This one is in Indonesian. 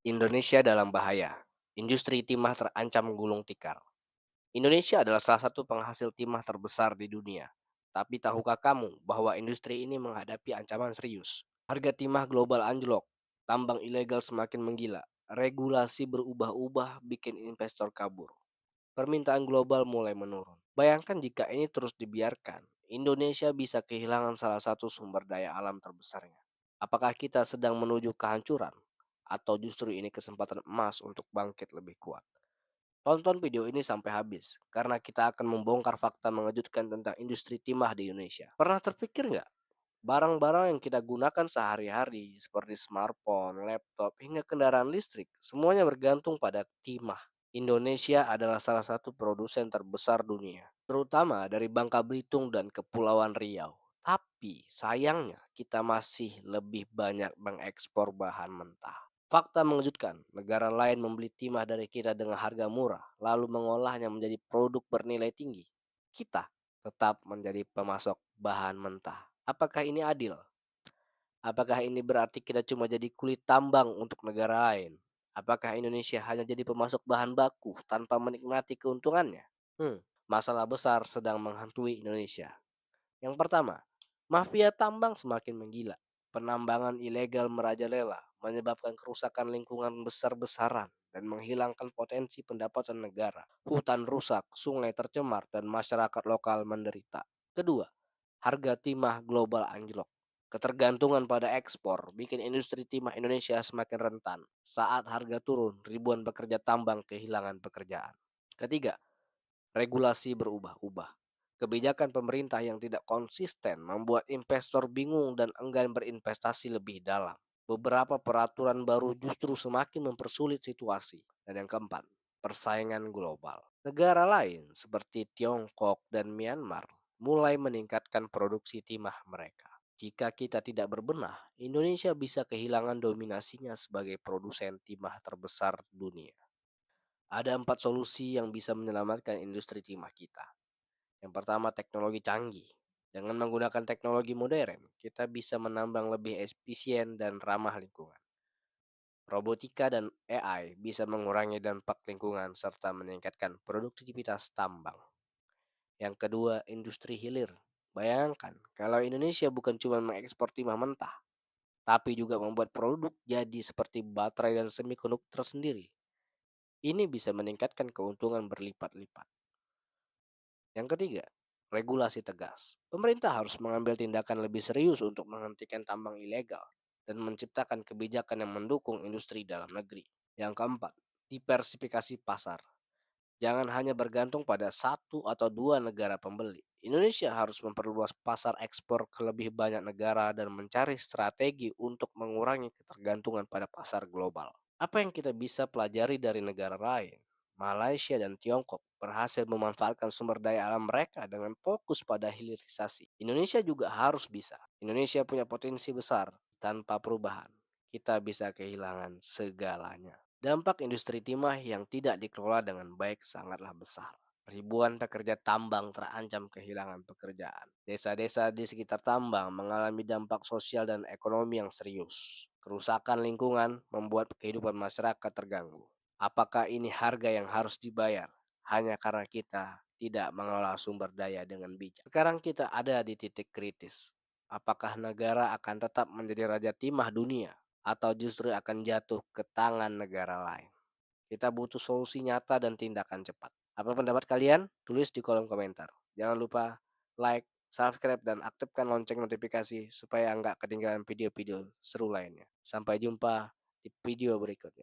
Indonesia dalam bahaya. Industri timah terancam gulung tikar. Indonesia adalah salah satu penghasil timah terbesar di dunia. Tapi tahukah kamu bahwa industri ini menghadapi ancaman serius? Harga timah global anjlok, tambang ilegal semakin menggila, regulasi berubah-ubah bikin investor kabur. Permintaan global mulai menurun. Bayangkan jika ini terus dibiarkan, Indonesia bisa kehilangan salah satu sumber daya alam terbesarnya. Apakah kita sedang menuju kehancuran? Atau justru ini kesempatan emas untuk bangkit lebih kuat? Tonton video ini sampai habis, karena kita akan membongkar fakta mengejutkan tentang industri timah di Indonesia. Pernah terpikir nggak? Barang-barang yang kita gunakan sehari-hari, seperti smartphone, laptop, hingga kendaraan listrik, semuanya bergantung pada timah. Indonesia adalah salah satu produsen terbesar dunia, terutama dari Bangka Belitung dan Kepulauan Riau. Tapi sayangnya kita masih lebih banyak mengekspor bahan mentah. Fakta mengejutkan, negara lain membeli timah dari kita dengan harga murah, lalu mengolahnya menjadi produk bernilai tinggi. Kita tetap menjadi pemasok bahan mentah. Apakah ini adil? Apakah ini berarti kita cuma jadi kulit tambang untuk negara lain? Apakah Indonesia hanya jadi pemasok bahan baku tanpa menikmati keuntungannya? Masalah besar sedang menghantui Indonesia. Yang pertama, mafia tambang semakin menggila. Penambangan ilegal merajalela, menyebabkan kerusakan lingkungan besar-besaran dan menghilangkan potensi pendapatan negara. Hutan rusak, sungai tercemar, dan masyarakat lokal menderita. Kedua, harga timah global anjlok. Ketergantungan pada ekspor bikin industri timah Indonesia semakin rentan. Saat harga turun, ribuan pekerja tambang kehilangan pekerjaan. Ketiga, regulasi berubah-ubah. Kebijakan pemerintah yang tidak konsisten membuat investor bingung dan enggan berinvestasi lebih dalam. Beberapa peraturan baru justru semakin mempersulit situasi. Dan yang keempat, persaingan global. Negara lain seperti Tiongkok dan Myanmar mulai meningkatkan produksi timah mereka. Jika kita tidak berbenah, Indonesia bisa kehilangan dominasinya sebagai produsen timah terbesar dunia. Ada 4 solusi yang bisa menyelamatkan industri timah kita. Yang pertama, teknologi canggih. Dengan menggunakan teknologi modern, kita bisa menambang lebih efisien dan ramah lingkungan. Robotika dan AI bisa mengurangi dampak lingkungan serta meningkatkan produktivitas tambang. Yang kedua, industri hilir. Bayangkan, kalau Indonesia bukan cuma mengekspor timah mentah, tapi juga membuat produk jadi seperti baterai dan semikonduktor sendiri. Ini bisa meningkatkan keuntungan berlipat-lipat. Yang ketiga, regulasi tegas. Pemerintah harus mengambil tindakan lebih serius untuk menghentikan tambang ilegal dan menciptakan kebijakan yang mendukung industri dalam negeri. Yang keempat, diversifikasi pasar. Jangan hanya bergantung pada satu atau dua negara pembeli. Indonesia harus memperluas pasar ekspor ke lebih banyak negara dan mencari strategi untuk mengurangi ketergantungan pada pasar global. Apa yang kita bisa pelajari dari negara lain? Malaysia dan Tiongkok berhasil memanfaatkan sumber daya alam mereka dengan fokus pada hilirisasi. Indonesia juga harus bisa. Indonesia punya potensi besar. Tanpa perubahan, kita bisa kehilangan segalanya. Dampak industri timah yang tidak dikelola dengan baik sangatlah besar. Ribuan pekerja tambang terancam kehilangan pekerjaan. Desa-desa di sekitar tambang mengalami dampak sosial dan ekonomi yang serius. Kerusakan lingkungan membuat kehidupan masyarakat terganggu. Apakah ini harga yang harus dibayar hanya karena kita tidak mengelola sumber daya dengan bijak? Sekarang kita ada di titik kritis. Apakah negara akan tetap menjadi raja timah dunia atau justru akan jatuh ke tangan negara lain? Kita butuh solusi nyata dan tindakan cepat. Apa pendapat kalian? Tulis di kolom komentar. Jangan lupa like, subscribe, dan aktifkan lonceng notifikasi supaya nggak ketinggalan video-video seru lainnya. Sampai jumpa di video berikutnya.